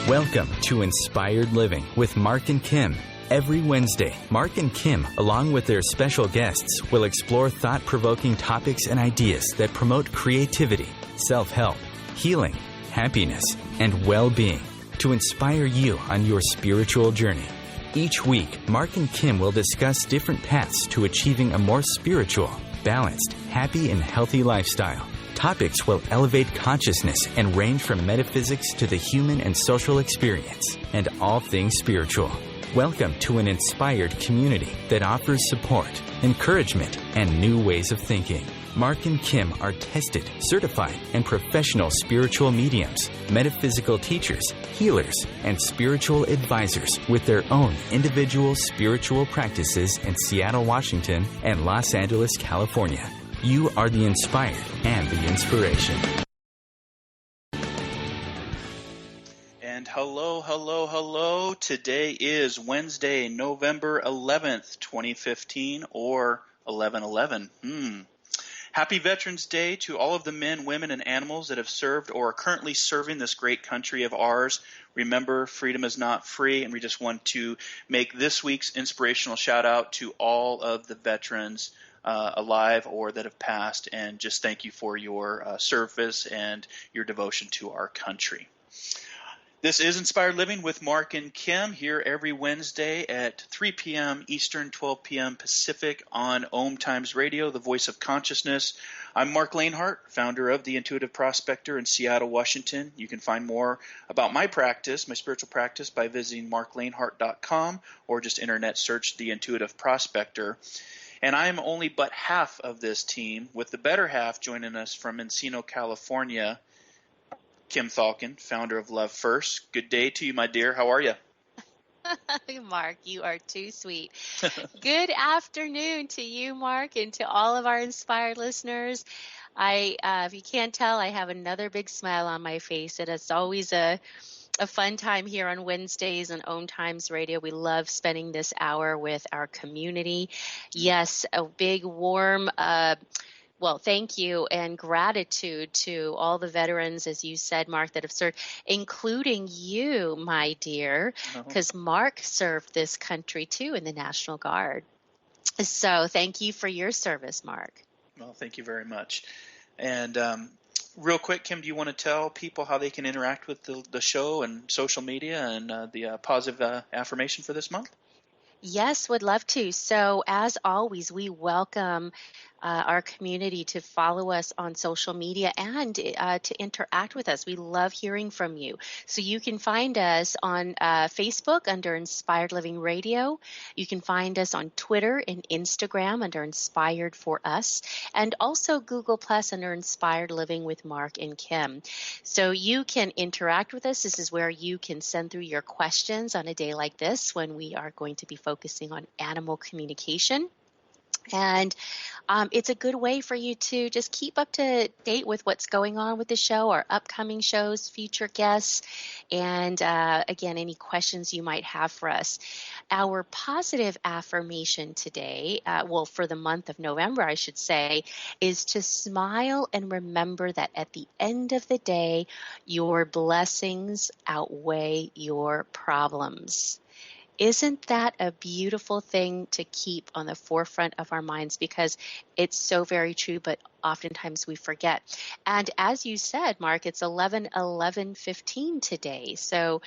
Welcome to Inspired Living with Mark and Kim. Every Wednesday, Mark and Kim, along with their special guests, will explore thought-provoking topics and ideas that promote creativity, self-help, healing, happiness, and well-being to inspire you on your spiritual journey. Each week, Mark and Kim will discuss different paths to achieving a more spiritual, balanced, happy, and healthy lifestyle. Topics will elevate consciousness and range from metaphysics to the human and social experience, and all things spiritual. Welcome to an inspired community that offers support, encouragement, and new ways of thinking. Mark and Kim are tested, certified, and professional spiritual mediums, metaphysical teachers, healers, and spiritual advisors with their own individual spiritual practices in Seattle, Washington, and Los Angeles, California. You are the inspired and the inspiration. And hello. Today is Wednesday, November 11th, 2015, or 11/11. Happy Veterans Day to all of the men, women, and animals that have served or are currently serving this great country of ours. Remember, freedom is not free, and we just want to make this week's inspirational shout out to all of the veterans alive or that have passed, and just thank you for your service and your devotion to our country. This is Inspired Living with Mark and Kim, here every Wednesday at 3 p.m. Eastern, 12 p.m. Pacific on OMTimes Radio, the voice of consciousness. I'm Mark Lanehart, founder of The Intuitive Prospector in Seattle, Washington. You can find more about my practice, my spiritual practice, by visiting marklanehart.com or just internet search The Intuitive Prospector. And I'm only but half of this team, with the better half joining us from Encino, California. Kim Falcon, founder of Love First. Good day to you, my dear. How are you? Mark, you are too sweet. Good afternoon to you, Mark, and to all of our inspired listeners. If you can't tell, I have another big smile on my face. It is always a fun time here on Wednesdays on OMTimes Radio. We love spending this hour with our community. Yes, a big, warm thank you and gratitude to all the veterans, as you said, Mark, that have served, including you, my dear, because Mark served this country, too, in the National Guard. So thank you for your service, Mark. Well, thank you very much. And real quick, Kim, do you want to tell people how they can interact with the show and social media and the positive affirmation for this month? Yes, would love to. So as always, we welcome our community to follow us on social media and to interact with us. We love hearing from you. So you can find us on Facebook under Inspired Living Radio. You can find us on Twitter and Instagram under Inspired for Us, and also Google Plus under Inspired Living with Mark and Kim. So you can interact with us. This is where you can send through your questions on a day like this when we are going to be focusing on animal communication. And it's a good way for you to just keep up to date with what's going on with the show, our upcoming shows, future guests, and again, any questions you might have for us. Our positive affirmation today, for the month of November, I should say, is to smile and remember that at the end of the day, your blessings outweigh your problems. Isn't that a beautiful thing to keep on the forefront of our minds? Because it's so very true, but oftentimes we forget. And as you said, Mark, it's 11/11/15 today. So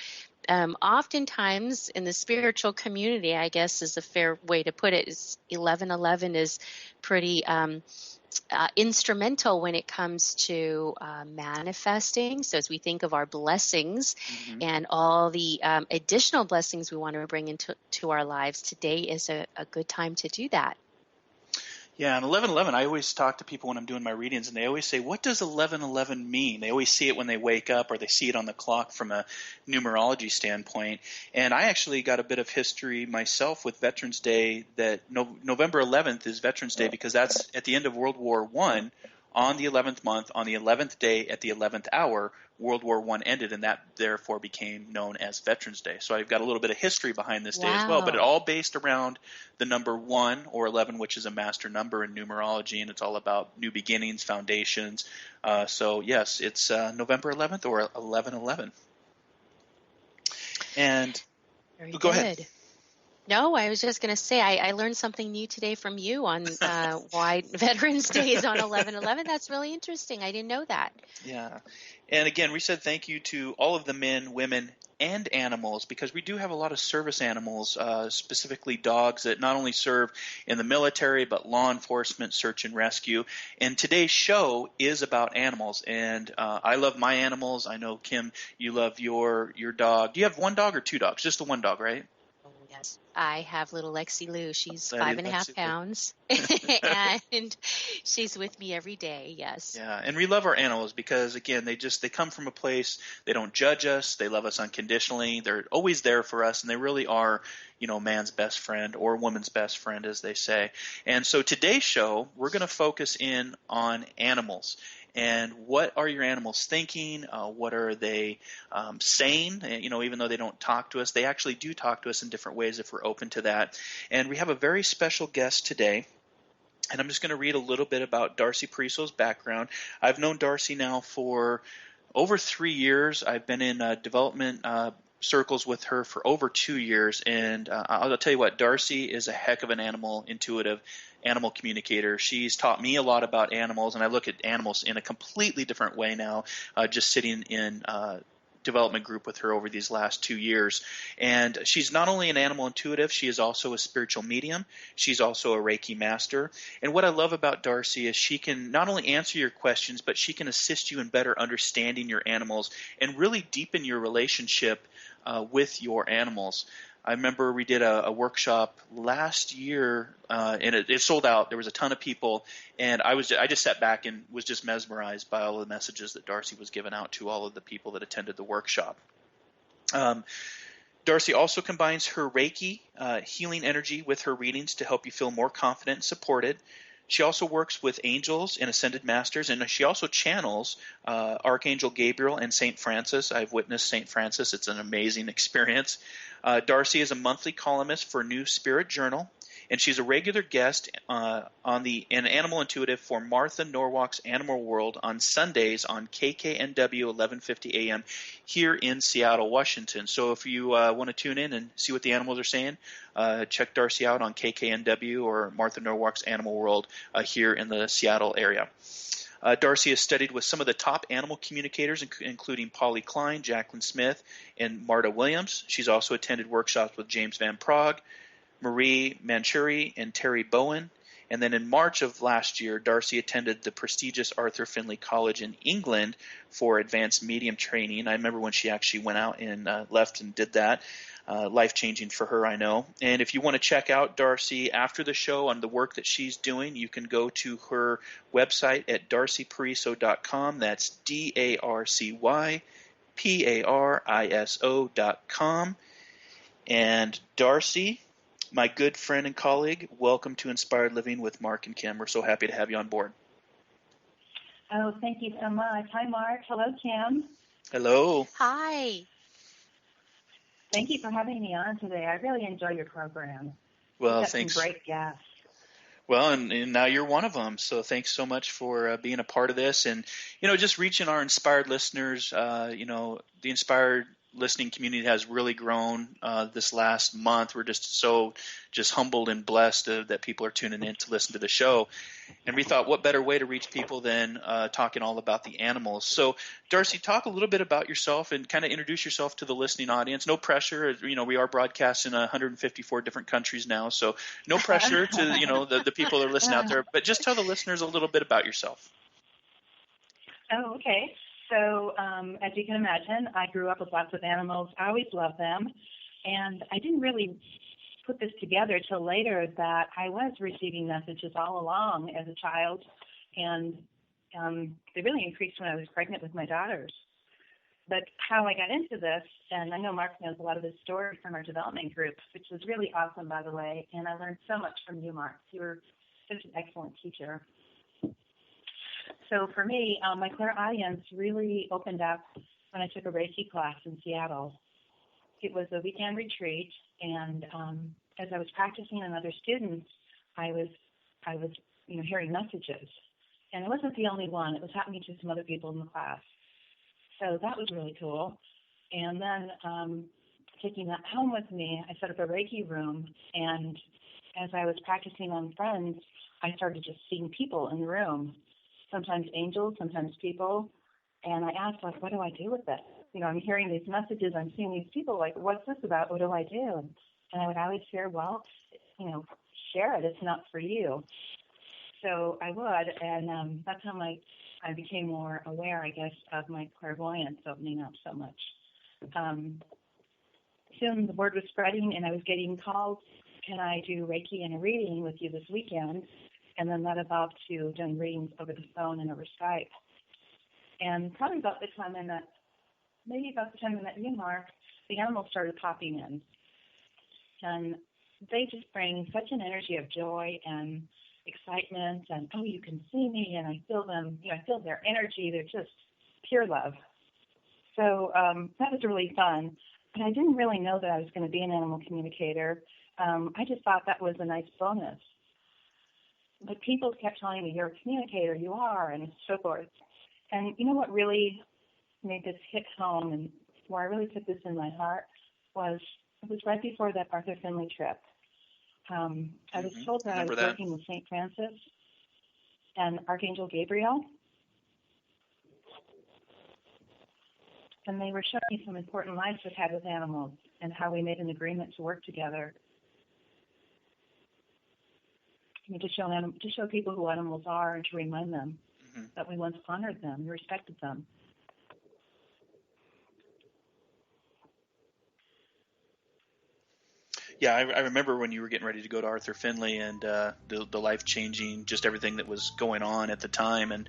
oftentimes in the spiritual community, I guess is a fair way to put it, is 11/11 is pretty instrumental when it comes to manifesting. So as we think of our blessings and all the additional blessings we want to bring into our lives, today is a good time to do that. Yeah, and 11/11, I always talk to people when I'm doing my readings, and they always say, what does 11/11 mean? They always see it when they wake up, or they see it on the clock from a numerology standpoint. And I actually got a bit of history myself with Veterans Day, that November 11th is Veterans Day because that's at the end of World War I. On the 11th month, on the 11th day, at the 11th hour, World War I ended, and that therefore became known as Veterans Day. So I've got a little bit of history behind this day as well, but it all based around the number 1 or 11, which is a master number in numerology, and it's all about new beginnings, foundations. So yes, it's November 11th or 11/11. And Very go ahead. good. No, I was just going to say I learned something new today from you on why Veterans Day is on 11/11. That's really interesting. I didn't know that. Yeah. And again, we said thank you to all of the men, women, and animals, because we do have a lot of service animals, specifically dogs that not only serve in the military but law enforcement, search and rescue. And today's show is about animals. And I love my animals. I know, Kim, you love your dog. Do you have one dog or two dogs? Just the one dog, right? Oh, yes. I have little Lexi Lou. She's That is 5.5 Lexi. pounds, and she's with me every day. Yes. Yeah, and we love our animals because, again, they come from a place, they don't judge us, they love us unconditionally, they're always there for us, and they really are, man's best friend or woman's best friend, as they say. And so today's show, we're going to focus in on animals. And what are your animals thinking? What are they saying? Even though they don't talk to us, they actually do talk to us in different ways if we're open to that. And we have a very special guest today. And I'm just going to read a little bit about Darcy Pariso's background. I've known Darcy now for over 3 years. I've been in development circles with her for over 2 years. And I'll tell you what, Darcy is a heck of an intuitive animal communicator. She's taught me a lot about animals, and I look at animals in a completely different way now, just sitting in development group with her over these last 2 years. And she's not only an animal intuitive, she is also a spiritual medium. She's also a Reiki Master. And what I love about Darcy is she can not only answer your questions, but she can assist you in better understanding your animals and really deepen your relationship with your animals. I remember we did a workshop last year, and it sold out. There was a ton of people, and I just sat back and was just mesmerized by all the messages that Darcy was giving out to all of the people that attended the workshop. Darcy also combines her Reiki healing energy with her readings to help you feel more confident and supported. She also works with angels and ascended masters, and she also channels Archangel Gabriel and St. Francis. I've witnessed St. Francis. It's an amazing experience. Darcy is a monthly columnist for New Spirit Journal, and she's a regular guest on an Animal Intuitive for Martha Norwalk's Animal World on Sundays on KKNW 1150 AM here in Seattle, Washington. So if you want to tune in and see what the animals are saying, check Darcy out on KKNW or Martha Norwalk's Animal World here in the Seattle area. Darcy has studied with some of the top animal communicators, including Polly Klein, Jacqueline Smith, and Marta Williams. She's also attended workshops with James Van Praagh, Marie Manchuri, and Terry Bowen. And then in March of last year, Darcy attended the prestigious Arthur Findlay College in England for advanced medium training. I remember when she actually went out and left and did that. Life-changing for her, I know. And if you want to check out Darcy after the show on the work that she's doing, you can go to her website at darcypariso.com. That's DarcyPariso.com. And Darcy, my good friend and colleague, welcome to Inspired Living with Mark and Kim. We're so happy to have you on board. Oh, thank you so much. Hi, Mark. Hello, Kim. Hello. Hi. Thank you for having me on today. I really enjoy your program. Well, You've got thanks. Some great guests. Well, and now you're one of them. So thanks so much for being a part of this, and just reaching our inspired listeners. The inspired listening community has really grown this last month. We're just so humbled and blessed that people are tuning in to listen to the show. And we thought, what better way to reach people than talking all about the animals. So, Darcy, talk a little bit about yourself and kind of introduce yourself to the listening audience. No pressure. We are broadcast in 154 different countries now, so no pressure to the people that are listening out there. But just tell the listeners a little bit about yourself. Oh, okay. So, as you can imagine, I grew up with lots of animals. I always loved them, and I didn't really put this together till later that I was receiving messages all along as a child, and they really increased when I was pregnant with my daughters. But how I got into this, and I know Mark knows a lot of this story from our development group, which was really awesome, by the way, and I learned so much from you, Mark. You were such an excellent teacher. So for me, my clairaudience really opened up when I took a Reiki class in Seattle. It was a weekend retreat, and as I was practicing on other students, I was hearing messages. And I wasn't the only one. It was happening to some other people in the class. So that was really cool. And then taking that home with me, I set up a Reiki room, and as I was practicing on friends, I started just seeing people in the room, sometimes angels, sometimes people, and I asked, like, what do I do with this? You know, I'm hearing these messages, I'm seeing these people, like, what's this about? What do I do? And I would always hear, well, you know, share it. It's not for you. So I would, and that's how I became more aware, I guess, of my clairvoyance opening up so much. Soon the word was spreading, and I was getting calls, can I do Reiki and a reading with you this weekend? And then that evolved to doing readings over the phone and over Skype. And probably about the time I met you, Mark, the animals started popping in. And they just bring such an energy of joy and excitement, and, oh, you can see me, and I feel them, you know, I feel their energy. They're just pure love. So that was really fun. But I didn't really know that I was going to be an animal communicator. I just thought that was a nice bonus. But people kept telling me, you're a communicator, you are, and so forth. And you know what really made this hit home, and where I really took this in my heart, it was right before that Arthur Findlay trip. I was told that I was working with St. Francis and Archangel Gabriel. And they were showing me some important lives we've had with animals and how we made an agreement to work together. I mean, to show people who animals are and to remind them that we once honored them and respected them. Yeah, I remember when you were getting ready to go to Arthur Findlay and the life-changing, just everything that was going on at the time. And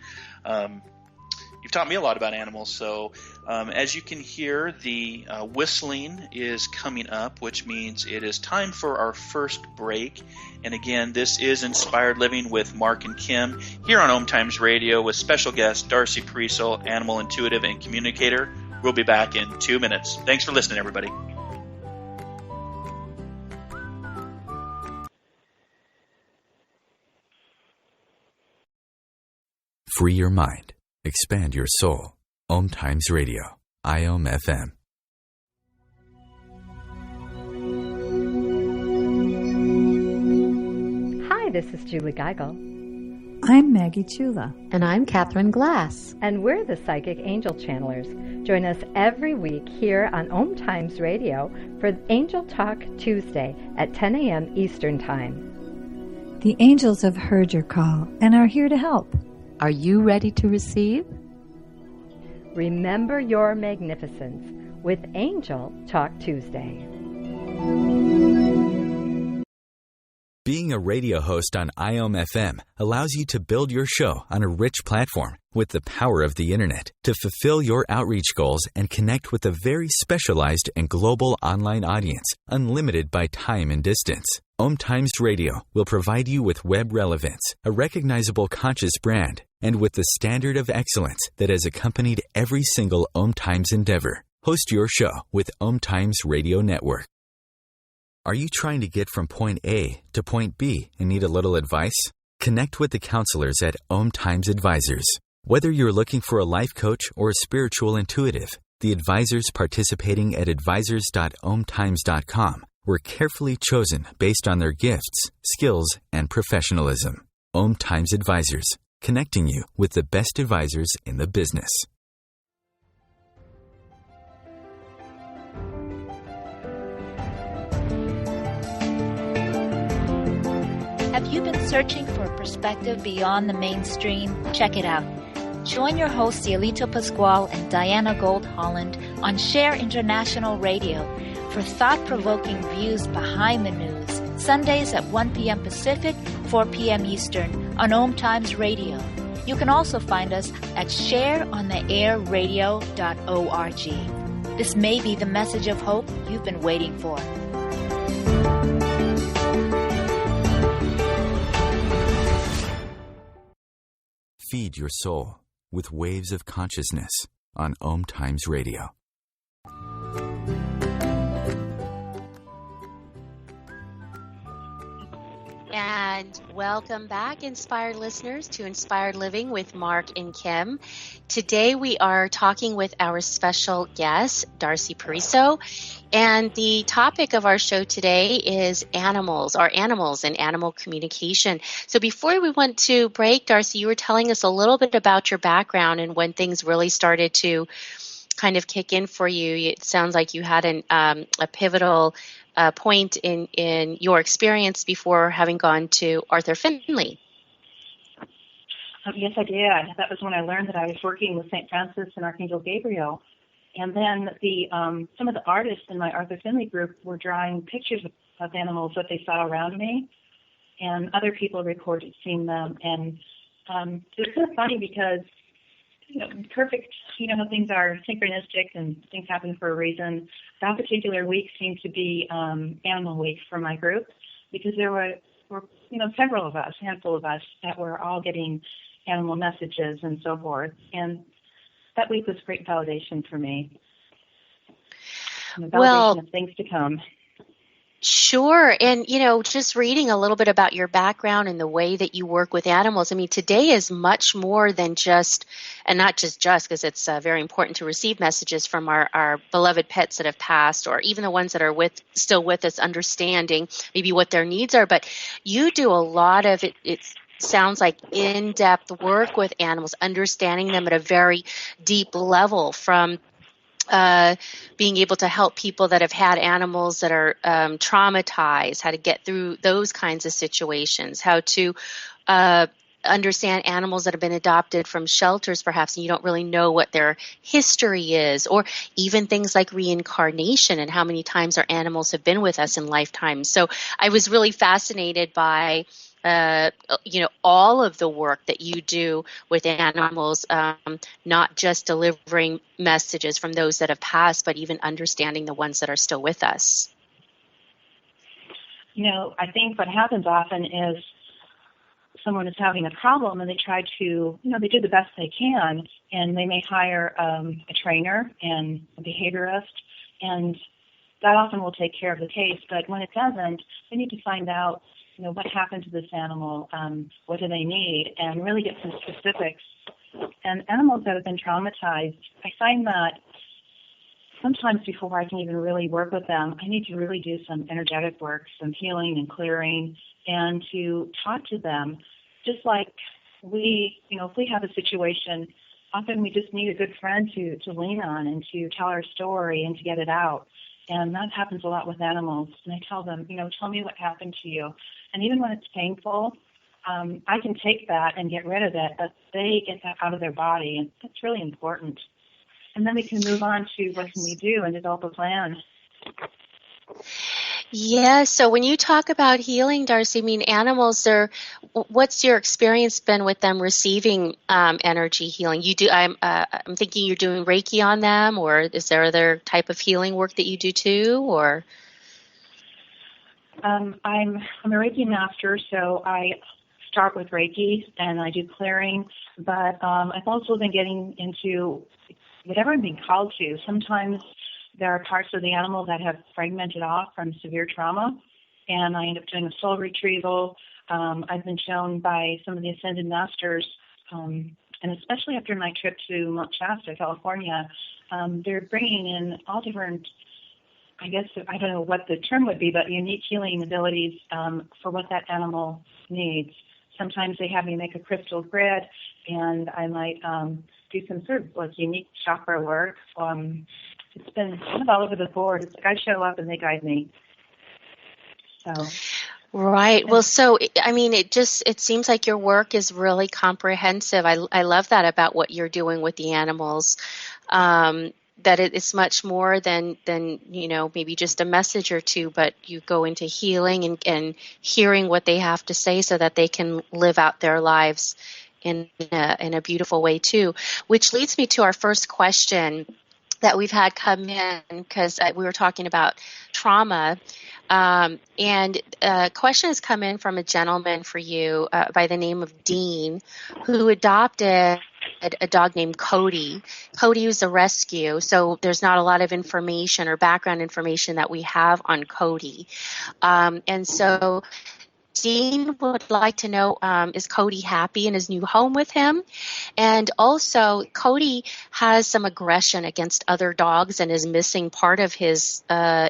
you've taught me a lot about animals. So as you can hear, the whistling is coming up, which means it is time for our first break. And again, this is Inspired Living with Mark and Kim here on OMTimes Radio with special guest Darcy Pariso, animal intuitive and communicator. We'll be back in 2 minutes. Thanks for listening, everybody. Free your mind. Expand your soul. OMTimes Radio. IOM FM. Hi, this is Julie Geigel. I'm Maggie Chula. And I'm Catherine Glass. And we're the Psychic Angel Channelers. Join us every week here on OMTimes Radio for Angel Talk Tuesday at 10 a.m. Eastern Time. The angels have heard your call and are here to help. Are you ready to receive? Remember your magnificence with Angel Talk Tuesday. Being a radio host on IOM FM allows you to build your show on a rich platform with the power of the internet to fulfill your outreach goals and connect with a very specialized and global online audience, unlimited by time and distance. OMTimes Radio will provide you with web relevance, a recognizable conscious brand, and with the standard of excellence that has accompanied every single OMTimes endeavor. Host your show with OMTimes Radio Network. Are you trying to get from point A to point B and need a little advice? Connect with the counselors at OMTimes Advisors. Whether you're looking for a life coach or a spiritual intuitive, the advisors participating at advisors.omtimes.com were carefully chosen based on their gifts, skills, and professionalism. OMTimes Advisors, connecting you with the best advisors in the business. Have you been searching for a perspective beyond the mainstream? Check it out. Join your hosts Cielito Pascual and Diana Gold Holland on Share International Radio for thought-provoking views behind the news, Sundays at 1 p.m. Pacific, 4 p.m. Eastern on OMTimes Radio. You can also find us at shareontheairradio.org. This may be the message of hope you've been waiting for. Feed your soul with waves of consciousness on OMTimes Radio. And welcome back, inspired listeners, to Inspired Living with Mark and Kim. Today we are talking with our special guest, Darcy Pariso. And the topic of our show today is animals and animal communication. So before we went to break, Darcy, you were telling us a little bit about your background and when things really started to kind of kick in for you. It sounds like you had a pivotal point in your experience before having gone to Arthur Findlay. Yes, I did. That was when I learned that I was working with St. Francis and Archangel Gabriel. And then some of the artists in my Arthur Findlay group were drawing pictures of animals that they saw around me, and other people reported seeing them. And it was kind of funny because, perfect, how things are synchronistic and things happen for a reason. That particular week seemed to be Animal Week for my group because there were several of us, a handful of us, that were all getting animal messages and so forth. And that week was great validation for me. Validation of things to come. Sure. And, just reading a little bit about your background and the way that you work with animals, I mean, today is much more than just, and not just because it's very important to receive messages from our beloved pets that have passed, or even the ones that are still with us, understanding maybe what their needs are. But you do a lot of it. It sounds like in-depth work with animals, understanding them at a very deep level, from being able to help people that have had animals that are traumatized, how to get through those kinds of situations, how to understand animals that have been adopted from shelters perhaps, and you don't really know what their history is, or even things like reincarnation and how many times our animals have been with us in lifetimes. So I was really fascinated by all of the work that you do with animals, not just delivering messages from those that have passed, but even understanding the ones that are still with us. I think what happens often is someone is having a problem and they try to, they do the best they can, and they may hire a trainer and a behaviorist, and that often will take care of the case. But when it doesn't, they need to find out what happened to this animal, what do they need, and really get some specifics. And animals that have been traumatized, I find that sometimes before I can even really work with them, I need to really do some energetic work, some healing and clearing, and to talk to them. Just like if we have a situation, often we just need a good friend to lean on and to tell our story and to get it out. And that happens a lot with animals. And I tell them, tell me what happened to you. And even when it's painful, I can take that and get rid of it, but they get that out of their body, and that's really important. And then we can move on to what can we do and develop a plan. Yeah, so when you talk about healing, Darcy, I mean, animals, what's your experience been with them receiving energy healing? I'm thinking you're doing Reiki on them, or is there other type of healing work that you do too, or? I'm a Reiki Master, so I start with Reiki and I do clearing, but I've also been getting into whatever I'm being called to. Sometimes there are parts of the animal that have fragmented off from severe trauma, and I end up doing a soul retrieval. I've been shown by some of the Ascended Masters, and especially after my trip to Mount Shasta, California, they're bringing in all different, I guess, I don't know what the term would be, but unique healing abilities for what that animal needs. Sometimes they have me make a crystal grid, and I might do some sort of unique chakra work. It's been kind of all over the board. It's like I show up and they guide me. So. Right. Well, so, I mean, it seems like your work is really comprehensive. I love that about what you're doing with the animals, that it's much more than maybe just a message or two, but you go into healing and hearing what they have to say so that they can live out their lives in a beautiful way too, which leads me to our first question that we've had come in, because we were talking about trauma. And a question has come in from a gentleman for you by the name of Dean, who adopted a dog named Cody. Cody was a rescue, so there's not a lot of information or background information that we have on Cody. And so Dean would like to know, is Cody happy in his new home with him? And also, Cody has some aggression against other dogs and is missing part of his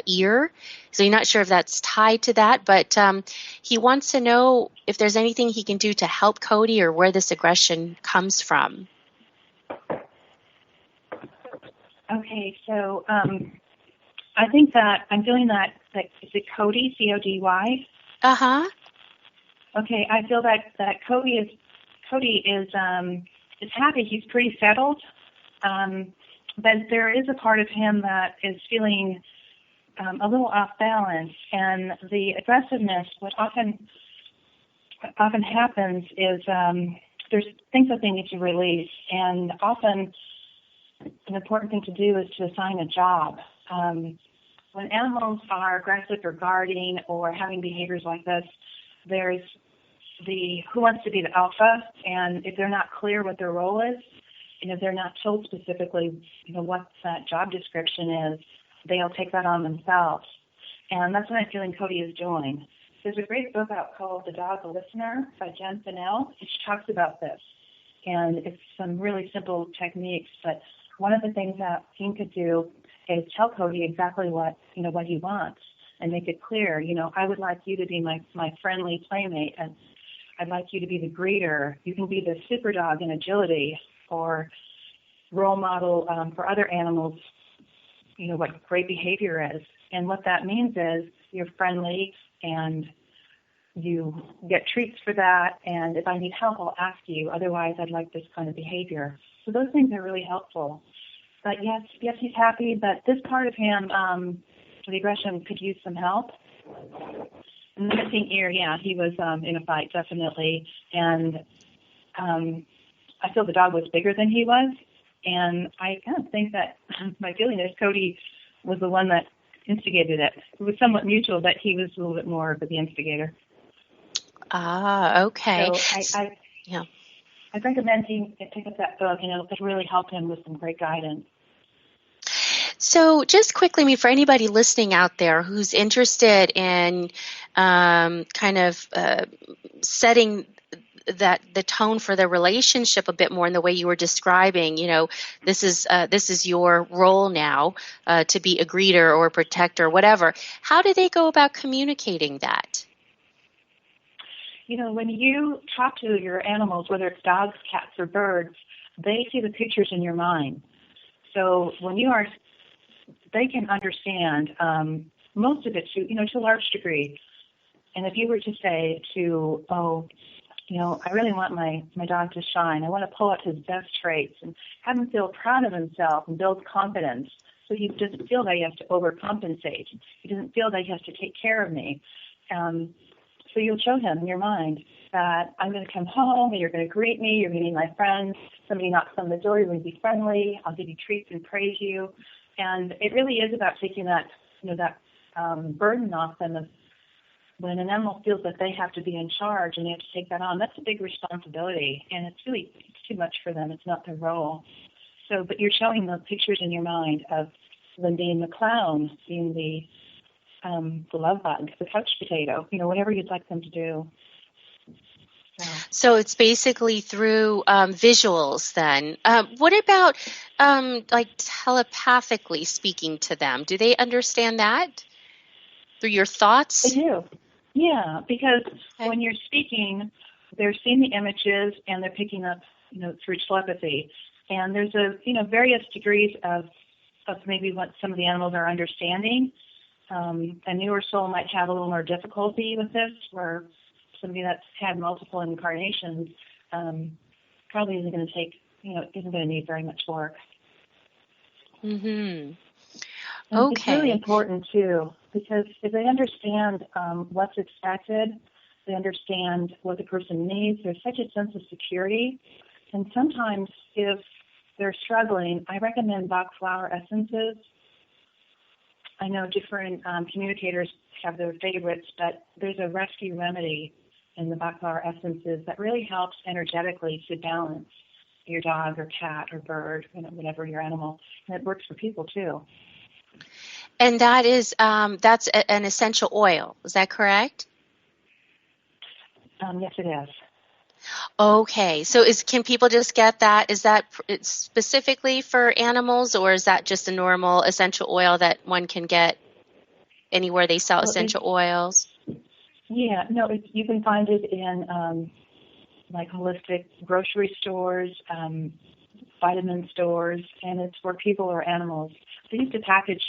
ear. So you're not sure if that's tied to that, but he wants to know if there's anything he can do to help Cody or where this aggression comes from. Okay, so I think that I'm feeling that is it Cody, C-O-D-Y? Uh-huh. Okay, I feel that Cody is happy. He's pretty settled, but there is a part of him that is feeling a little off balance, and the aggressiveness. What often happens is there's things that they need to release, and often an important thing to do is to assign a job. When animals are aggressive or guarding or having behaviors like this, there's the who wants to be the alpha, and if they're not clear what their role is, and if they're not told specifically, what that job description is, they'll take that on themselves. And that's what I'm feeling Cody is doing. There's a great book out called The Dog, the Listener by Jen Fennell, and she talks about this. And it's some really simple techniques, but one of the things that Dean could do is tell Cody exactly what he wants and make it clear. I would like you to be my friendly playmate, and I'd like you to be the greeter. You can be the super dog in agility or role model for other animals, what great behavior is. And what that means is you're friendly and you get treats for that. And if I need help, I'll ask you. Otherwise, I'd like this kind of behavior. So those things are really helpful. But yes, he's happy. But this part of him, the aggression, could use some help. And the missing ear, yeah, he was in a fight, definitely. And I feel the dog was bigger than he was. And I kind of think that my feeling is Cody was the one that instigated it. It was somewhat mutual, but he was a little bit more of the instigator. Ah, okay. So I'd recommend he pick up that book. It really helped him with some great guidance. So just quickly, for anybody listening out there who's interested in setting the tone for the relationship a bit more in the way you were describing, this is your role now to be a greeter or a protector or whatever. How do they go about communicating that? When you talk to your animals, whether it's dogs, cats, or birds, they see the pictures in your mind. So when they can understand most of it to a large degree. And if you were to say I really want my dog to shine. I want to pull out his best traits and have him feel proud of himself and build confidence. So he doesn't feel that he has to overcompensate. He doesn't feel that he has to take care of me. So you'll show him in your mind that I'm going to come home and you're going to greet me. You're going to be my friend. Somebody knocks on the door. You're going to be friendly. I'll give you treats and praise you. And it really is about taking that burden off them of when an animal feels that they have to be in charge and they have to take that on. That's a big responsibility, and it's too much for them. It's not their role. So, but you're showing the pictures in your mind of them being the clown, being the love bug, the couch potato, whatever you'd like them to do. So it's basically through visuals then. What about telepathically speaking to them? Do they understand that through your thoughts? They do. Yeah, because when you're speaking, they're seeing the images and they're picking up, through telepathy. And there's various degrees of maybe what some of the animals are understanding. A newer soul might have a little more difficulty with this, where somebody that's had multiple incarnations probably isn't going to need very much work. Mm-hmm. And it's really important, too, because if they understand what's expected, they understand what the person needs, there's such a sense of security. And sometimes if they're struggling, I recommend Bach flower essences. I know different communicators have their favorites, but there's a rescue remedy in the Bach flower essences that really helps energetically to balance your dog or cat or bird, whatever your animal. And it works for people, too. And that is that's an essential oil. Is that correct? Yes, it is. Okay, so can people just get that? Is that specifically for animals, or is that just a normal essential oil that one can get anywhere they sell essential oils? Yeah, no, you can find it in like holistic grocery stores, vitamin stores, and it's for people or animals. They used to package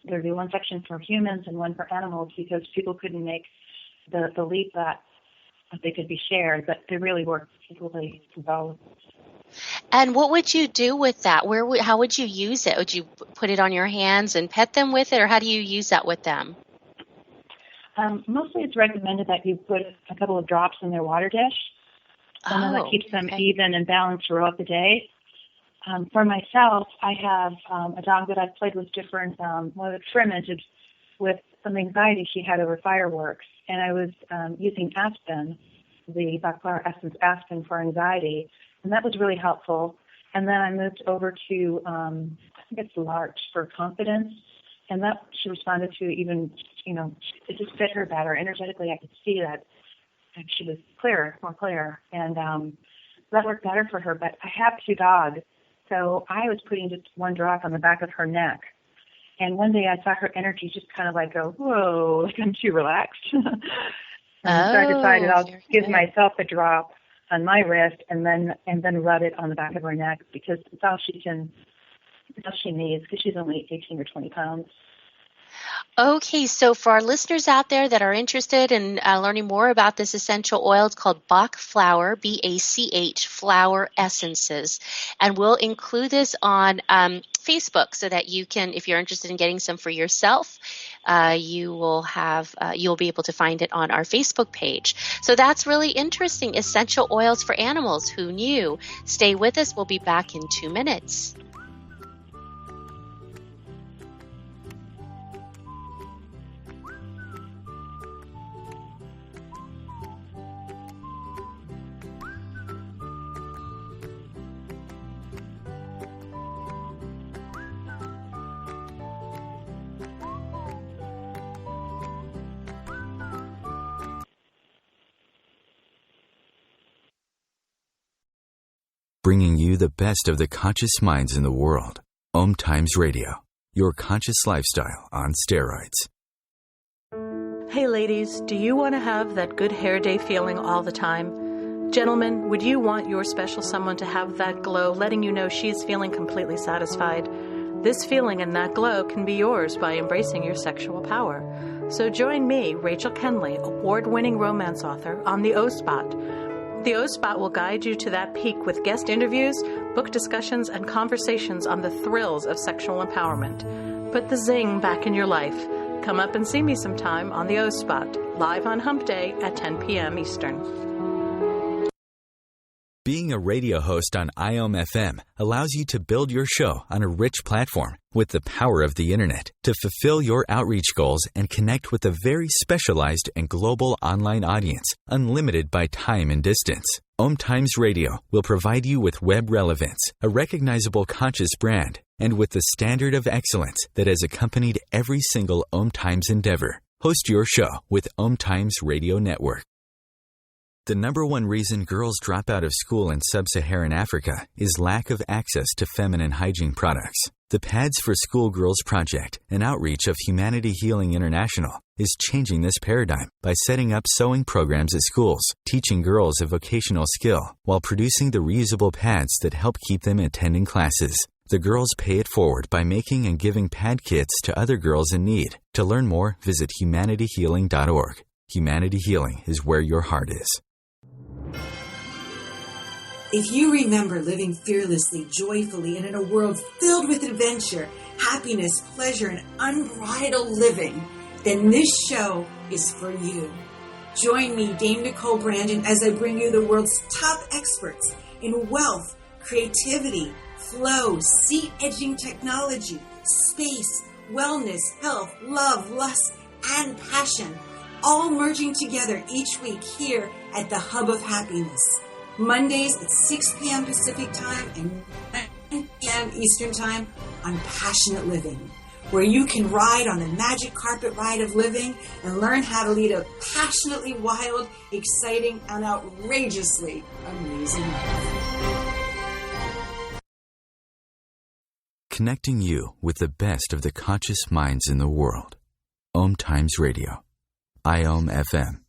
there'd be one section for humans and one for animals because people couldn't make the leap that they could be shared, but they really work equally for both. And what would you do with that? How would you use it? Would you put it on your hands and pet them with it, or how do you use that with them? Mostly it's recommended that you put a couple of drops in their water dish, and then that keeps them even and balanced throughout the day. For myself, I have a dog that I've played with different, experimented with some anxiety she had over fireworks, and I was using Aspen, the Black Flower Essence Aspen for anxiety, and that was really helpful. And then I moved over to, I think it's Larch for confidence, and that she responded to even, it just fit her better. Energetically, I could see that she was more clear, and that worked better for her. But I have 2 dogs, so I was putting just one drop on the back of her neck. And one day I saw her energy just kind of like go, whoa, like I'm too relaxed. So I decided I'll give myself a drop on my wrist and then rub it on the back of her neck because it's all she needs because she's only 18 or 20 pounds. Okay, so for our listeners out there that are interested in learning more about this essential oil, it's called Bach Flower, B-A-C-H, Flower Essences. And we'll include this on Facebook so that you can, if you're interested in getting some for yourself, you'll be able to find it on our Facebook page. So that's really interesting. Essential oils for animals. Who knew? Stay with us. We'll be back in 2 minutes. Bringing you the best of the conscious minds in the world. OMTimes Radio, your conscious lifestyle on steroids. Hey ladies, do you want to have that good hair day feeling all the time? Gentlemen, would you want your special someone to have that glow, letting you know she's feeling completely satisfied? This feeling and that glow can be yours by embracing your sexual power. So join me, Rachel Kenley, award-winning romance author, on the O-Spot. The O-Spot will guide you to that peak with guest interviews, book discussions, and conversations on the thrills of sexual empowerment. Put the zing back in your life. Come up and see me sometime on the O-Spot, live on Hump Day at 10 p.m. Eastern. Being a radio host on IOM-FM allows you to build your show on a rich platform with the power of the Internet to fulfill your outreach goals and connect with a very specialized and global online audience, unlimited by time and distance. OMTimes Radio will provide you with web relevance, a recognizable conscious brand, and with the standard of excellence that has accompanied every single OMTimes endeavor. Host your show with OMTimes Radio Network. The number one reason girls drop out of school in sub-Saharan Africa is lack of access to feminine hygiene products. The Pads for Schoolgirls Project, an outreach of Humanity Healing International, is changing this paradigm by setting up sewing programs at schools, teaching girls a vocational skill, while producing the reusable pads that help keep them attending classes. The girls pay it forward by making and giving pad kits to other girls in need. To learn more, visit humanityhealing.org. Humanity Healing is where your heart is. If you remember living fearlessly, joyfully, and in a world filled with adventure, happiness, pleasure, and unbridled living, then this show is for you. Join me, Dame Nicole Brandon, as I bring you the world's top experts in wealth, creativity, flow, seat-edging technology, space, wellness, health, love, lust, and passion, all merging together each week here at the Hub of Happiness. Mondays at 6 p.m. Pacific Time and 9 p.m. Eastern Time on Passionate Living. where you can ride on the magic carpet ride of living and learn how to lead a passionately wild, exciting, and outrageously amazing life. Connecting you with the best of the conscious minds in the world. OMTimes Radio. IOM FM.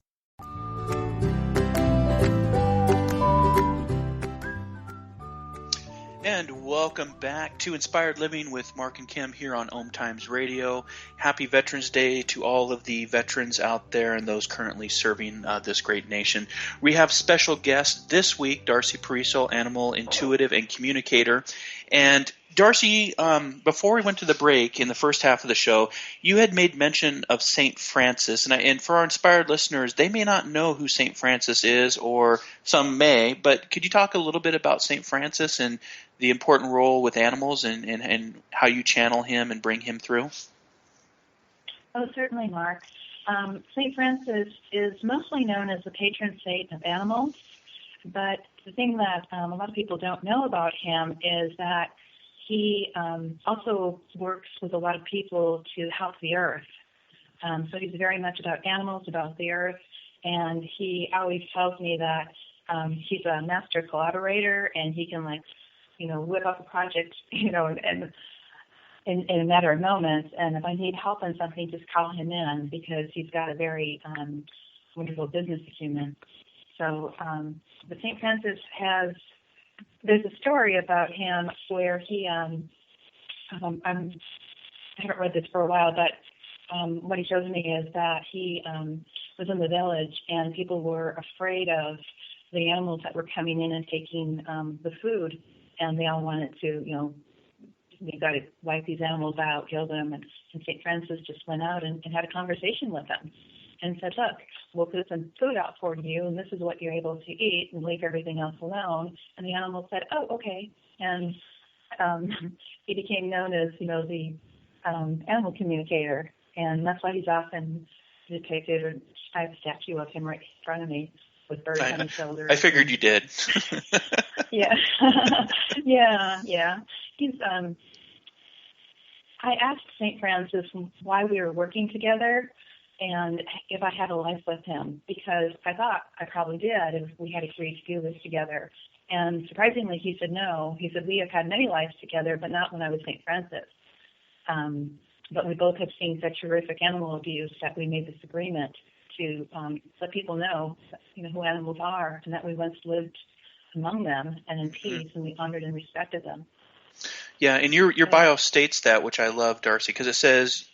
And welcome back to Inspired Living with Mark and Kim here on OMTimes Radio. Happy Veterans Day to all of the veterans out there and those currently serving this great nation. We have special guest this week, Darcy Pariso, animal intuitive and communicator. And Darcy, before we went to the break in the first half of the show, you had made mention of St. Francis. And for our inspired listeners, they may not know who St. Francis is, or some may, but could you talk a little bit about St. Francis and the important role with animals and how you channel him and bring him through? Oh, certainly, Mark. St. Francis is mostly known as the patron saint of animals, but the thing that a lot of people don't know about him is that he also works with a lot of people to help the earth. So he's very much about animals, about the earth, and he always tells me that he's a master collaborator, and he can, whip up a project, in a matter of moments. And if I need help on something, just call him in, because he's got a very wonderful business acumen. So the St. Francis there's a story about him where he, I haven't read this for a while, but what he shows me is that he was in the village and people were afraid of the animals that were coming in and taking the food, and they all wanted to, you got to wipe these animals out, kill them, and St. Francis just went out and had a conversation with them and said, look, we'll put some food out for you, and this is what you're able to eat, and leave everything else alone. And the animal said, oh, okay. And he became known as, the animal communicator, and that's why he's often depicted. I have a statue of him right in front of me with birds on his shoulders. I figured you did. Yeah. Yeah. He's, I asked St. Francis why we were working together, and if I had a life with him, because I thought I probably did if we had agreed to do this together. And surprisingly, he said no. He said, we have had many lives together, but not when I was St. Francis. But we both have seen such horrific animal abuse that we made this agreement to let people know, who animals are, and that we once lived among them and in peace, and we honored and respected them. Yeah, and your bio states that, which I love, Darcy, because it says,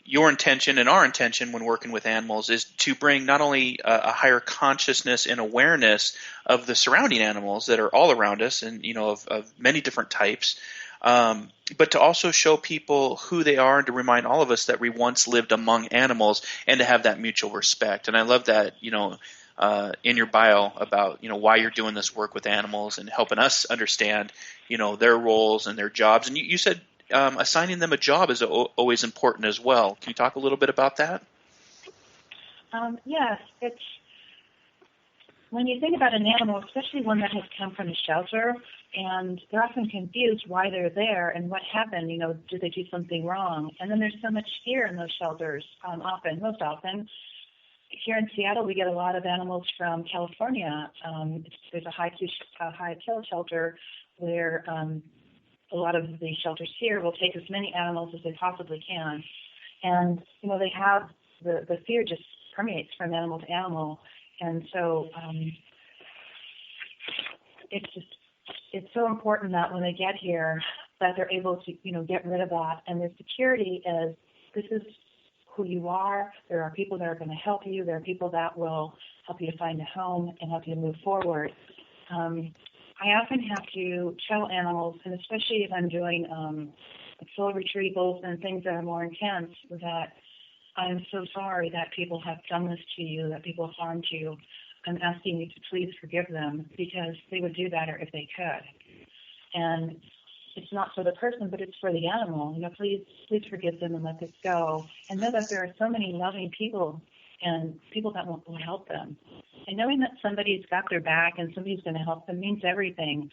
your intention and our intention when working with animals is to bring not only a higher consciousness and awareness of the surrounding animals that are all around us and, of many different types, but to also show people who they are and to remind all of us that we once lived among animals and to have that mutual respect. And I love that, in your bio about, why you're doing this work with animals and helping us understand, their roles and their jobs. And you said assigning them a job is always important as well. Can you talk a little bit about that? Yes. It's when you think about an animal, especially one that has come from a shelter, and they're often confused why they're there and what happened, did they do something wrong? And then there's so much fear in those shelters, most often. Here in Seattle, we get a lot of animals from California. There's a high kill shelter where a lot of the shelters here will take as many animals as they possibly can. And, they have the fear just permeates from animal to animal. And so it's so important that when they get here that they're able to, get rid of that. And the security is, this is who you are. There are people that are going to help you. There are people that will help you to find a home and help you to move forward. I often have to tell animals, and especially if I'm doing soul retrievals and things that are more intense, that I'm so sorry that people have done this to you, that people harmed you. I'm asking you to please forgive them, because they would do better if they could. And it's not for the person, but it's for the animal. Please forgive them and let this go. And know that there are so many loving people and people that will help them. And knowing that somebody's got their back and somebody's going to help them means everything.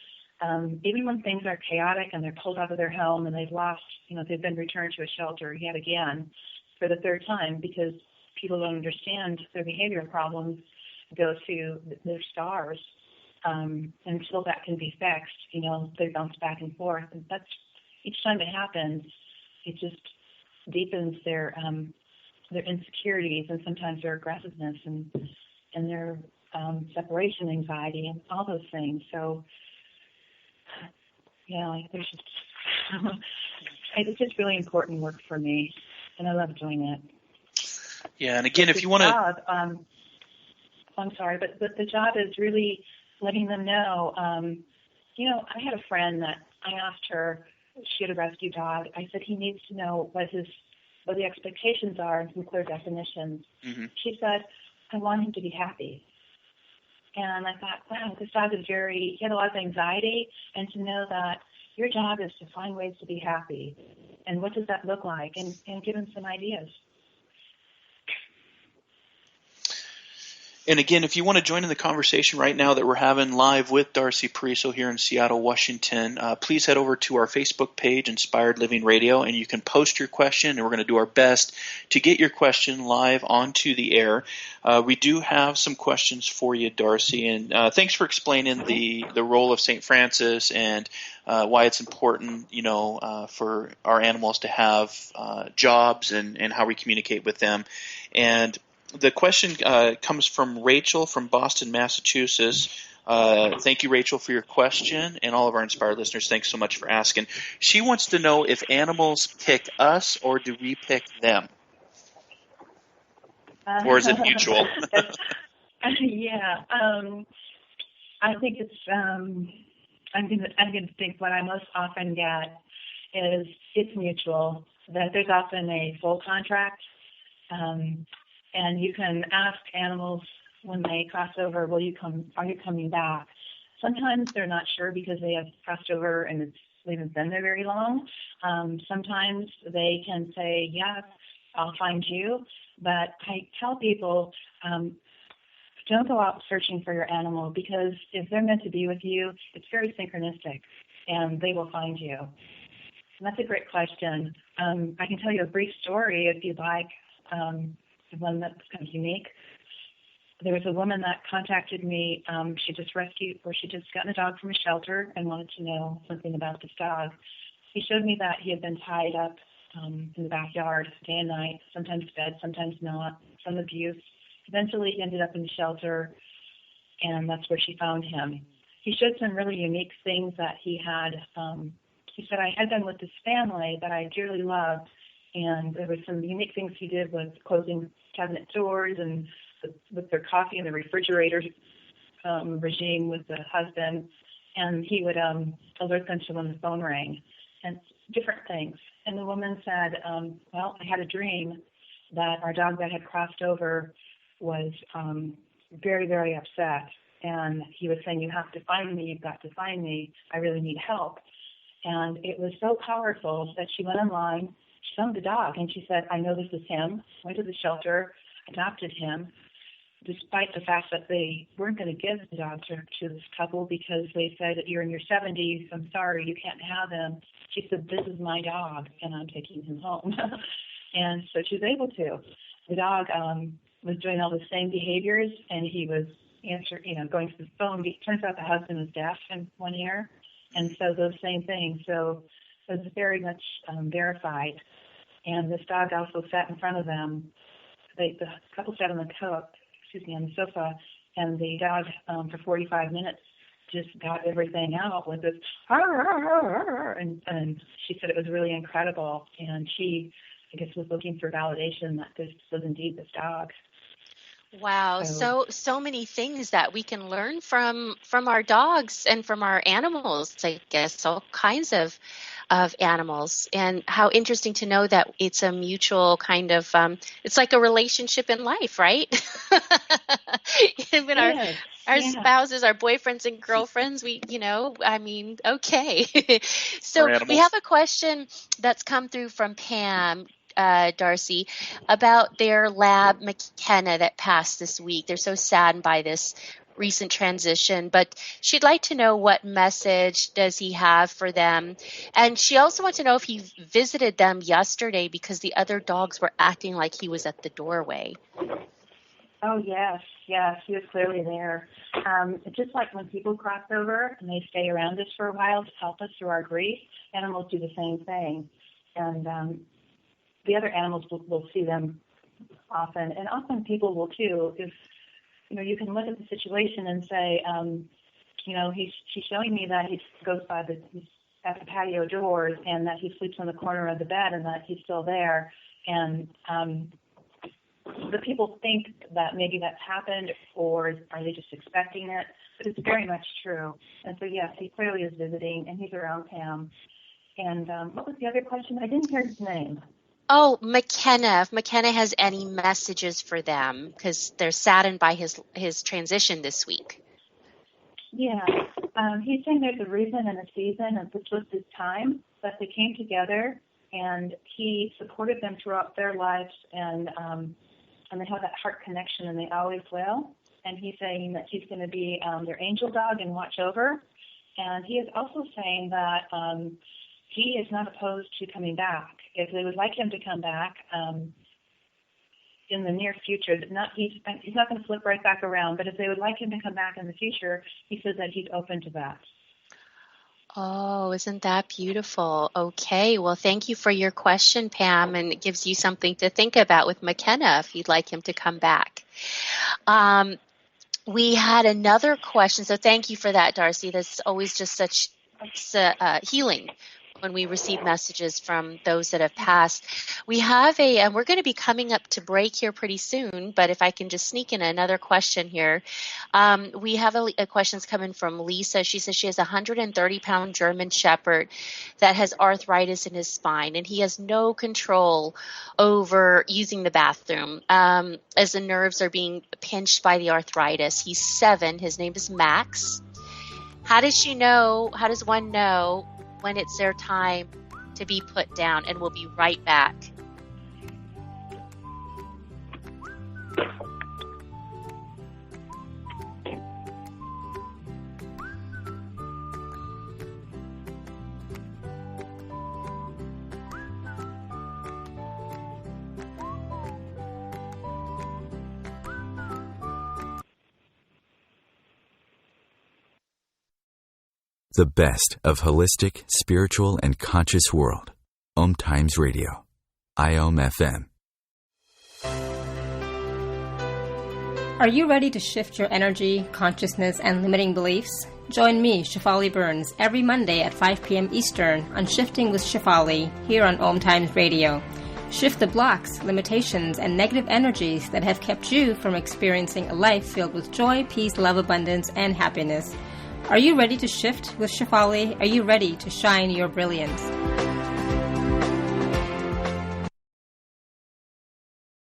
even when things are chaotic and they're pulled out of their home and they've been returned to a shelter yet again for the third time because people don't understand their behavioral problems go to their stars. Until that can be fixed, they bounce back and forth. And that's, each time it happens, it just deepens their insecurities and sometimes their aggressiveness and their separation anxiety and all those things. So, there's just, it's just really important work for me, and I love doing it. Yeah, and again, if you want to... I'm sorry, but the job is really letting them know. I had a friend that I asked her, she had a rescue dog. I said he needs to know what the expectations are and some clear definitions. Mm-hmm. She said, I want him to be happy. And I thought, wow, this dog is he had a lot of anxiety, and to know that your job is to find ways to be happy. And what does that look like? And give him some ideas. And again, if you want to join in the conversation right now that we're having live with Darcy Pariso here in Seattle, Washington, please head over to our Facebook page, Inspired Living Radio, and you can post your question, and we're going to do our best to get your question live onto the air. We do have some questions for you, Darcy, and thanks for explaining the role of St. Francis and why it's important, for our animals to have jobs and how we communicate with them. And the question comes from Rachel from Boston, Massachusetts. Thank you, Rachel, for your question, and all of our Inspired listeners, thanks so much for asking. She wants to know if animals pick us or do we pick them? Or is it mutual? Yeah. I think it's I'm going to think what I most often get is it's mutual, that there's often a full contract. And you can ask animals when they cross over, are you coming back? Sometimes they're not sure because they have crossed over and they haven't been there very long. Sometimes they can say, yes, I'll find you. But I tell people, don't go out searching for your animal, because if they're meant to be with you, it's very synchronistic and they will find you. And that's a great question. I can tell you a brief story if you'd like. One that's kind of unique. There was a woman that contacted me. She just gotten a dog from a shelter and wanted to know something about this dog. He showed me that he had been tied up in the backyard day and night, sometimes fed, sometimes not, some abuse. Eventually he ended up in the shelter, and that's where she found him. He showed some really unique things that he had. He said, I had been with this family that I dearly loved, and there were some unique things he did with closing cabinet doors and with their coffee in the refrigerator regime with the husband. And he would alert them to when the phone rang and different things. And the woman said, well, I had a dream that our dog that had crossed over was very, very upset. And he was saying, you have to find me. You've got to find me. I really need help. And it was so powerful that she went online. She found the dog, and she said, I know this is him. Went to the shelter, adopted him, despite the fact that they weren't going to give the dog to this couple because they said, you're in your 70s, I'm sorry, you can't have him. She said, this is my dog, and I'm taking him home. And so she was able to. The dog was doing all the same behaviors, and he was going to the phone. It turns out the husband was deaf in one ear, and so those same things. So it was very much verified. And this dog also sat in front of them. The couple sat on the sofa, and the dog for 45 minutes just got everything out with this, and she said it was really incredible. And she, I guess, was looking for validation that this was indeed this dog. Wow, so many things that we can learn from our dogs and from our animals, I guess, all kinds of animals. And how interesting to know that it's a mutual kind of, it's like a relationship in life, right? Even our spouses, our boyfriends and girlfriends, okay. So we have a question that's come through from Pam, Darcy, about their lab McKenna that passed this week. They're so saddened by this recent transition, but she'd like to know what message does he have for them. And she also wants to know if he visited them yesterday because the other dogs were acting like he was at the doorway. Oh, yes, he was clearly there. Just like when people cross over and they stay around us for a while to help us through our grief, animals do the same thing. And the other animals will see them often, and often people will too. If you can look at the situation and say, she's showing me that he goes by he's at the patio doors, and that he sleeps on the corner of the bed, and that he's still there. And the people think that maybe that's happened, or are they just expecting it? But it's very much true. And so, yes, he clearly is visiting, and he's around Pam. And what was the other question? I didn't hear his name. Oh, McKenna. If McKenna has any messages for them, because they're saddened by his transition this week. Yeah. He's saying there's a reason and a season, and this was his time, but they came together, and he supported them throughout their lives, and they have that heart connection, and they always will. And he's saying that he's going to be their angel dog and watch over. And he is also saying that he is not opposed to coming back. If they would like him to come back in the near future, he's not going to flip right back around, but if they would like him to come back in the future, he says that he's open to that. Oh, isn't that beautiful? Okay, well, thank you for your question, Pam, and it gives you something to think about with McKenna if you'd like him to come back. We had another question, so thank you for that, Darcy. That's always just such healing when we receive messages from those that have passed. We have we're going to be coming up to break here pretty soon, but if I can just sneak in another question here. We have a question's coming from Lisa. She says she has a 130-pound German Shepherd that has arthritis in his spine, and he has no control over using the bathroom as the nerves are being pinched by the arthritis. He's 7. His name is Max. How does one know when it's their time to be put down? And we'll be right back. The best of holistic, spiritual, and conscious world. OMTimes Radio. IOM FM. Are you ready to shift your energy, consciousness, and limiting beliefs? Join me, Shefali Burns, every Monday at 5 p.m. Eastern on Shifting with Shefali here on OMTimes Radio. Shift the blocks, limitations, and negative energies that have kept you from experiencing a life filled with joy, peace, love, abundance, and happiness. Are you ready to shift with Shefali? Are you ready to shine your brilliance?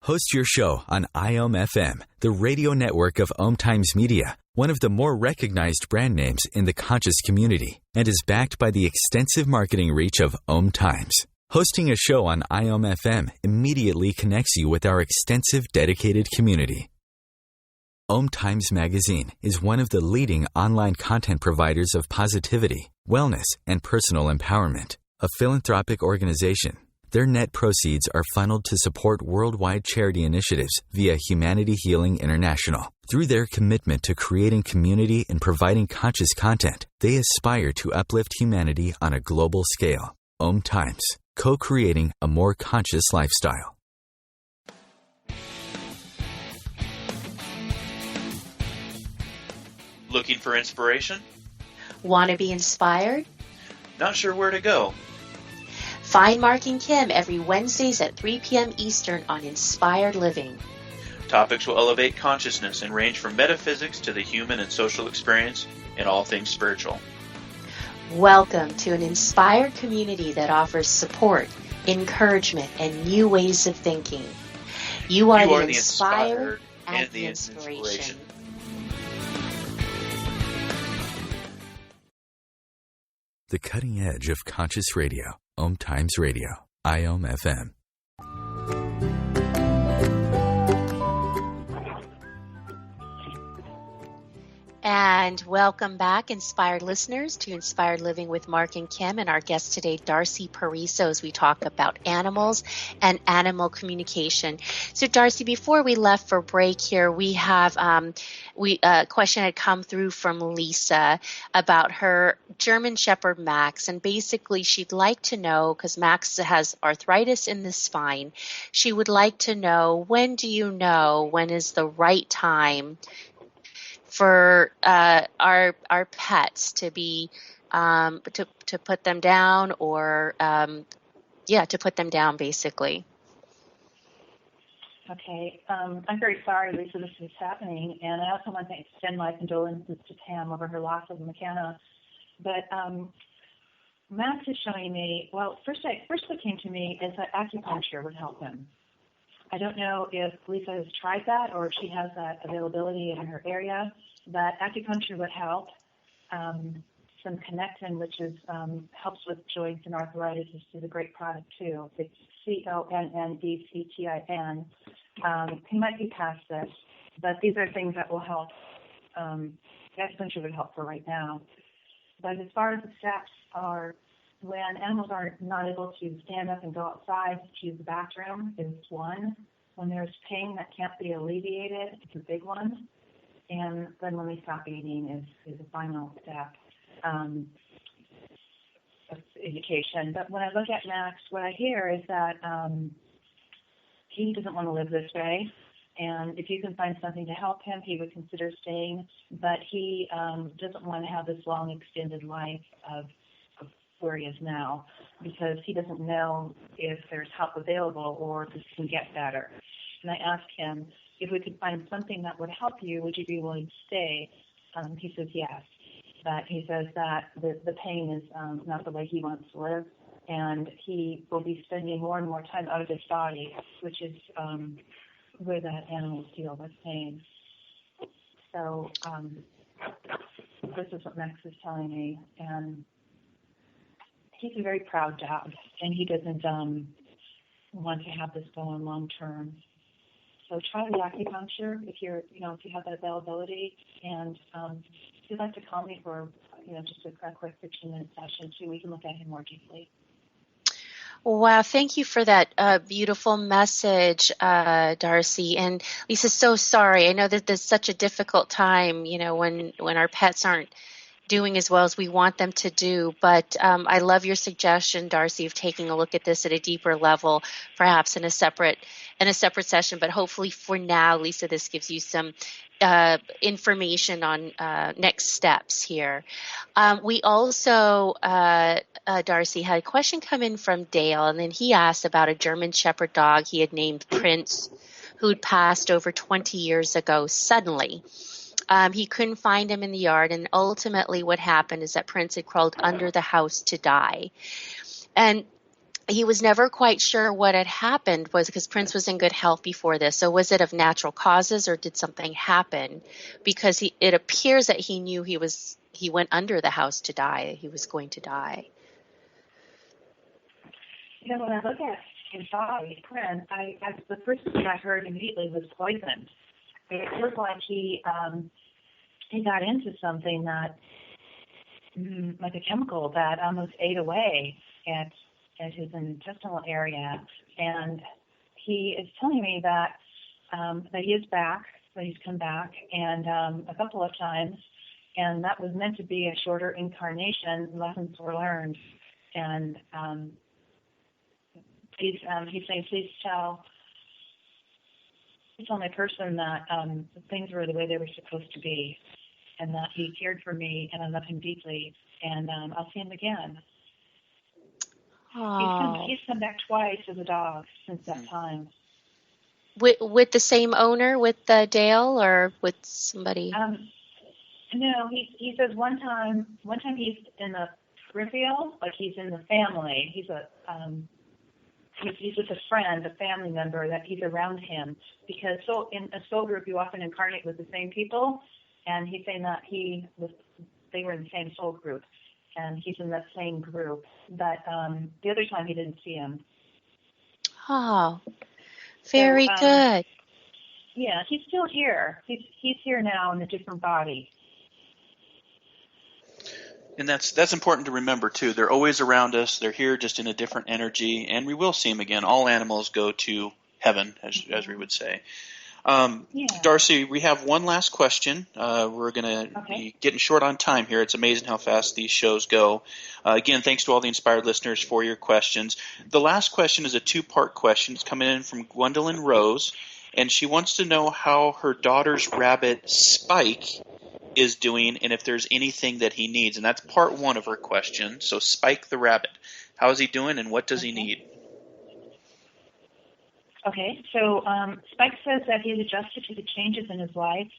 Host your show on IOM FM, the radio network of OMTimes Media, one of the more recognized brand names in the conscious community, and is backed by the extensive marketing reach of OMTimes. Hosting a show on IOM FM immediately connects you with our extensive dedicated community. OMTimes Magazine is one of the leading online content providers of positivity, wellness, and personal empowerment. A philanthropic organization, their net proceeds are funneled to support worldwide charity initiatives via Humanity Healing International. Through their commitment to creating community and providing conscious content, they aspire to uplift humanity on a global scale. OMTimes, co-creating a more conscious lifestyle. Looking for inspiration? Want to be inspired? Not sure where to go? Find Mark and Kim every Wednesdays at 3 p.m. Eastern on Inspired Living. Topics will elevate consciousness and range from metaphysics to the human and social experience and all things spiritual. Welcome to an inspired community that offers support, encouragement, and new ways of thinking. You are the inspired and the inspiration. The cutting edge of conscious radio. OMTimes Radio. IOM FM. And welcome back, inspired listeners, to Inspired Living with Mark and Kim, and our guest today, Darcy Pariso, as we talk about animals and animal communication. So, Darcy, before we left for break here, we have a question had come through from Lisa about her German Shepherd Max, and basically she'd like to know, because Max has arthritis in the spine, she would like to know, when do you know when is the right time for our pets to be to put them down, or to put them down basically. Okay, I'm very sorry, Lisa, this is happening, and I also want to extend my condolences to Pam over her loss of McKenna. But Max is showing me, well, first what came to me is that acupuncture would help him. I don't know if Lisa has tried that or if she has that availability in her area, but acupuncture would help. Some Connectin, which is helps with joints and arthritis, is a great product too. It's CONNECTIN. He might be past this, but these are things that will help. Acupuncture would help for right now. But as far as the steps are, when animals are not able to stand up and go outside to use the bathroom is one. When there's pain that can't be alleviated, it's a big one. And then when they stop eating is a final step of education. But when I look at Max, what I hear is that he doesn't want to live this way. And if you can find something to help him, he would consider staying. But he doesn't want to have this long, extended life of where he is now, because he doesn't know if there's help available or if this can get better. And I asked him, if we could find something that would help you, would you be willing to stay? He says yes. But he says that the pain is not the way he wants to live, and he will be spending more and more time out of his body, which is where the animals deal with pain. So this is what Max is telling me, and he's a very proud dog, and he doesn't want to have this go on long term. So try the acupuncture if you have that availability, and if you'd like to call me for just a quick 15-minute session too, we can look at him more deeply. Wow, thank you for that beautiful message, Darcy. And Lisa, so sorry. I know that there's such a difficult time, when our pets aren't doing as well as we want them to do. But I love your suggestion, Darcy, of taking a look at this at a deeper level, perhaps in a separate session. But hopefully for now, Lisa, this gives you some information on next steps here. We also, Darcy, had a question come in from Dale, and then he asked about a German Shepherd dog he had named Prince, who'd passed over 20 years ago suddenly. He couldn't find him in the yard, and ultimately what happened is that Prince had crawled under the house to die. And he was never quite sure what had happened, was because Prince was in good health before this. So was it of natural causes, or did something happen? Because it appears that he knew he went under the house to die. He was going to die. When I look at his body, Prince, the first thing I heard immediately was poisoned. It looked like he got into something that, like a chemical that almost ate away at his intestinal area. And he is telling me that he is back, that he's come back, and a couple of times, and that was meant to be a shorter incarnation. Lessons were learned, and he's saying, please tell my person that things were the way they were supposed to be, and that he cared for me, and I love him deeply, and I'll see him again. He's come back twice as a dog since that time. With the same owner, with Dale, or with somebody? No, he says one time he's in the peripheral, like he's in the family. He's with a friend, a family member, that he's around him. Because in a soul group, you often incarnate with the same people, and he's saying that they were in the same soul group, and he's in that same group. But the other time, he didn't see him. Oh, very good. Yeah, he's still here. He's here now in a different body. And that's important to remember, too. They're always around us. They're here just in a different energy, and we will see them again. All animals go to heaven, as we would say. Darcy, we have one last question. We're going to be getting short on time here. It's amazing how fast these shows go. Again, thanks to all the inspired listeners for your questions. The last question is a two-part question. It's coming in from Gwendolyn Rose, and she wants to know how her daughter's rabbit, Spike, is doing and if there's anything that he needs. And that's part one of her question. So Spike the rabbit, how is he doing and what does he need? Okay, so Spike says that he's adjusted to the changes in his life,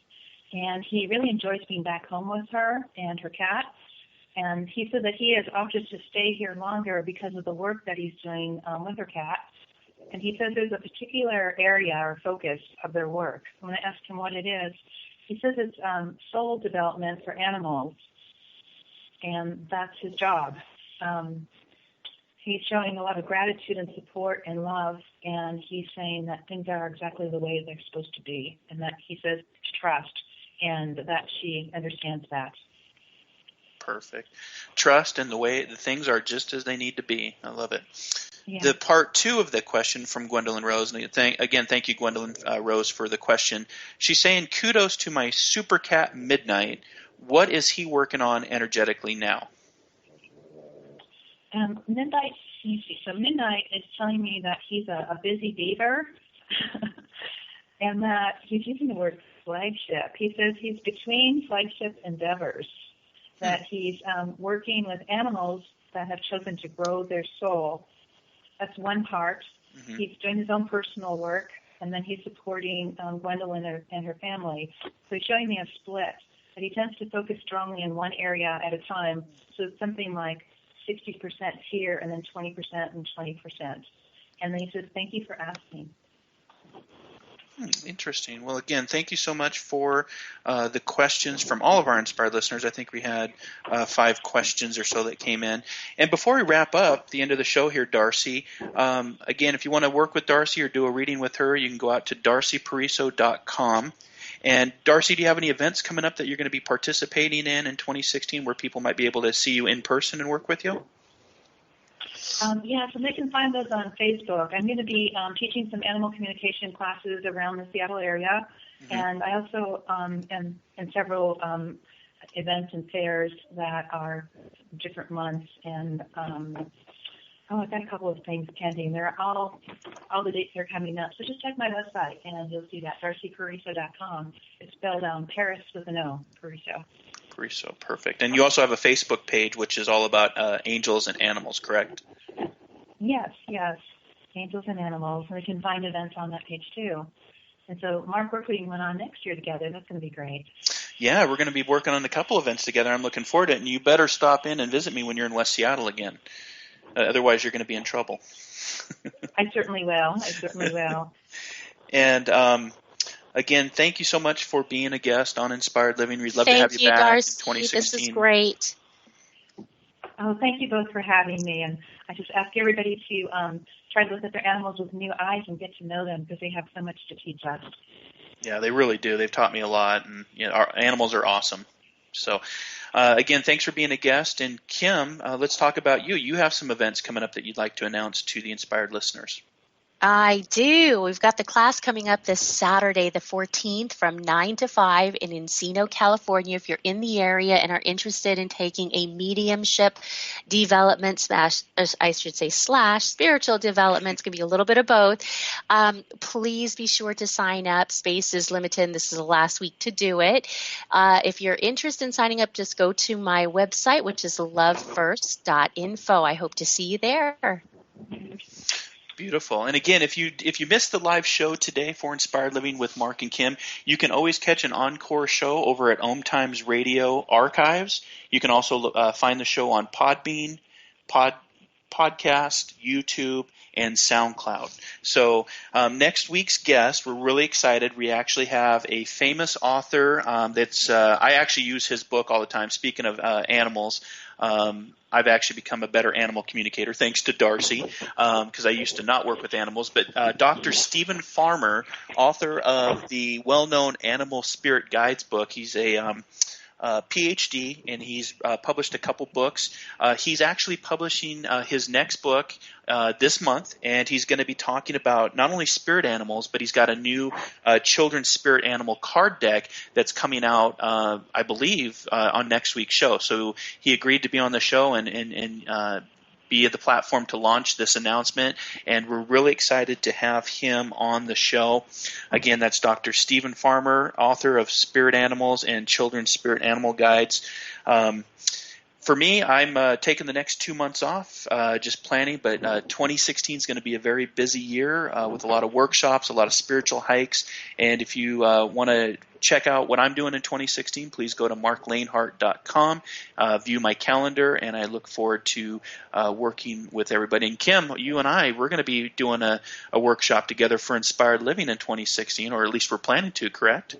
and he really enjoys being back home with her and her cat. And he said that he has opted to stay here longer because of the work that he's doing with her cat. And he says there's a particular area or focus of their work. When I asked him what it is, he says it's soul development for animals, and that's his job. He's showing a lot of gratitude and support and love, and he's saying that things are exactly the way they're supposed to be, and that he says to trust, and that she understands that. Perfect. Trust and the things are just as they need to be. I love it. Yeah. The part two of the question from Gwendolyn Rose, and thank you, Gwendolyn Rose, for the question. She's saying, kudos to my super cat Midnight. What is he working on energetically now? Midnight is telling me that he's a busy beaver and that he's using the word flagship. He says he's between flagship endeavors, that he's working with animals that have chosen to grow their soul. That's one part. Mm-hmm. He's doing his own personal work, and then he's supporting Gwendolyn and her family. So he's showing me a split, but he tends to focus strongly in one area at a time. So it's something like 60% here and then 20% and 20%. And then he says, thank you for asking. Interesting. Well, again, thank you so much for the questions from all of our inspired listeners. I think we had 5 questions or so that came in. And before we wrap up the end of the show here, Darcy, again, if you want to work with Darcy or do a reading with her, you can go out to darcypariso.com. And Darcy, do you have any events coming up that you're going to be participating in 2016 where people might be able to see you in person and work with you? Yeah, so they can find those on Facebook. I'm going to be teaching some animal communication classes around the Seattle area, and I also am in several events and fairs that are different months, and I've got a couple of things pending. They're all the dates are coming up, so just check my website, and you'll see that, darcypariso.com. It's spelled Paris with an O, Pariso. Pariso, perfect. And you also have a Facebook page, which is all about angels and animals, correct? Yes, angels and animals. And we can find events on that page, too. And so, Mark, we're putting one on next year together. That's going to be great. Yeah, we're going to be working on a couple events together. I'm looking forward to it. And you better stop in and visit me when you're in West Seattle again. Otherwise, you're going to be in trouble. I certainly will. And again, thank you so much for being a guest on Inspired Living. We'd love to have you back Darcy. in 2016. This is great. Oh, thank you both for having me. And I just ask everybody to try to look at their animals with new eyes and get to know them because they have so much to teach us. Yeah, they really do. They've taught me a lot, and our animals are awesome. So, again, thanks for being a guest. And Kim, let's talk about you. You have some events coming up that you'd like to announce to the Inspired listeners. I do. We've got the class coming up this Saturday, the 14th, from 9 to 5 in Encino, California. If you're in the area and are interested in taking a mediumship development slash spiritual development, it's going to be a little bit of both. Please be sure to sign up. Space is limited, and this is the last week to do it. If you're interested in signing up, just go to my website, which is lovefirst.info. I hope to see you there. Beautiful. And again, if you missed the live show today for Inspired Living with Mark and Kim, you can always catch an encore show over at OMTimes Radio Archives. You can also find the show on Podbean, Podcast, YouTube, and SoundCloud. So next week's guest, we're really excited. We actually have a famous author I actually use his book all the time. Speaking of animals, I've actually become a better animal communicator thanks to Darcy because I used to not work with animals. But Dr. Stephen Farmer, author of the well-known Animal Spirit Guides book, he's a PhD, and he's published a couple books. He's actually publishing his next book this month, and he's going to be talking about not only spirit animals, but he's got a new children's spirit animal card deck that's coming out, I believe, on next week's show. So he agreed to be on the show and be at the platform to launch this announcement, and we're really excited to have him on the show. Again, that's Dr. Stephen Farmer, author of Spirit Animals and Children's Spirit Animal Guides. For me, I'm taking the next 2 months off, just planning, but 2016 is going to be a very busy year with a lot of workshops, a lot of spiritual hikes, and if you want to check out what I'm doing in 2016, please go to marklanehart.com, view my calendar, and I look forward to working with everybody. And Kim, you and I, we're going to be doing a workshop together for Inspired Living in 2016, or at least we're planning to, correct?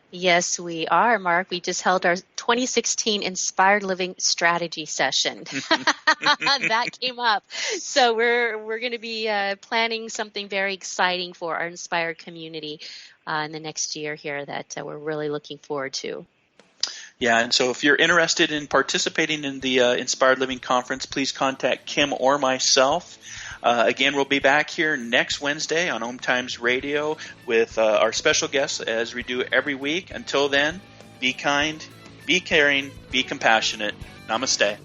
Yes, we are, Mark. We just held our 2016 Inspired Living Strategy Session. That came up. So we're going to be planning something very exciting for our Inspired community in the next year here that we're really looking forward to. Yeah, and so if you're interested in participating in the Inspired Living Conference, please contact Kim or myself. Again, we'll be back here next Wednesday on OMTimes Radio with our special guests as we do every week. Until then, be kind, be caring, be compassionate. Namaste.